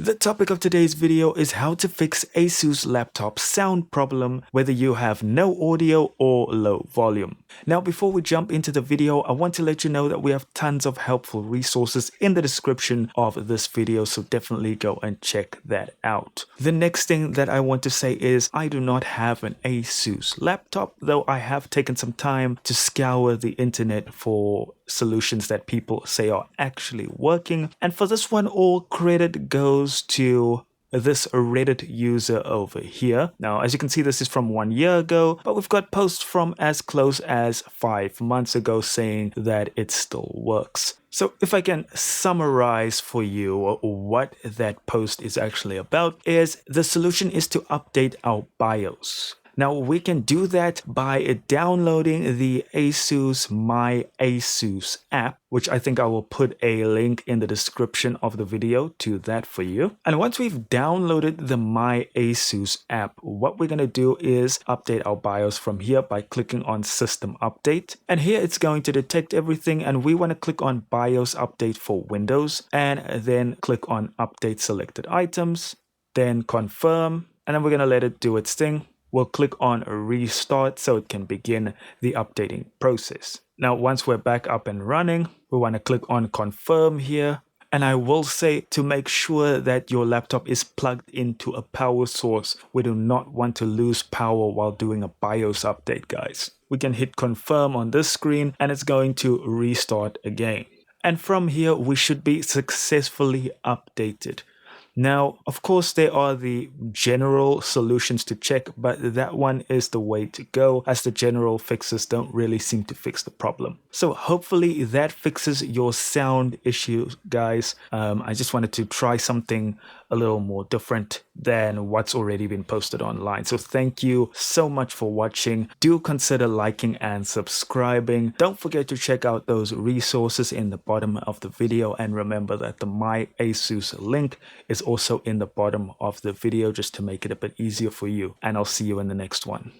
The topic of today's video is how to fix Asus laptop sound problem whether you have no audio or low volume. Now before we jump into the video, I want to let you know that we have tons of helpful resources in the description of this video, so definitely go and check that out. The next thing that I want to say is I do not have an Asus laptop, though I have taken some time to scour the internet for solutions that people say are actually working, and for this one all credit goes to this Reddit user over here. Now as you can see, this is from 1 year ago, but we've got posts from as close as 5 months ago saying that it still works. So if I can summarize for you what that post is actually about, is the solution is to update our BIOS. Now we can do that by downloading the Asus My Asus app, which I think I will put a link in the description of the video to that for you. And once we've downloaded the My Asus app, what we're going to do is update our BIOS from here by clicking on System Update. And here it's going to detect everything, and we want to click on BIOS Update for Windows and then click on Update Selected Items, then Confirm, and then we're going to let it do its thing. We'll click on Restart so it can begin the updating process. Now, once we're back up and running, we want to click on Confirm here. And I will say to make sure that your laptop is plugged into a power source. We do not want to lose power while doing a BIOS update, guys. We can hit Confirm on this screen and it's going to restart again. And from here, we should be successfully updated. Now, of course, there are the general solutions to check, but that one is the way to go, as the general fixes don't really seem to fix the problem. So hopefully that fixes your sound issues, guys. I just wanted to try something a little more different than what's already been posted online. So thank you so much for watching. Do consider liking and subscribing. Don't forget to check out those resources in the bottom of the video, and remember that the My Asus link is also in the bottom of the video just to make it a bit easier for you. And I'll see you in the next one.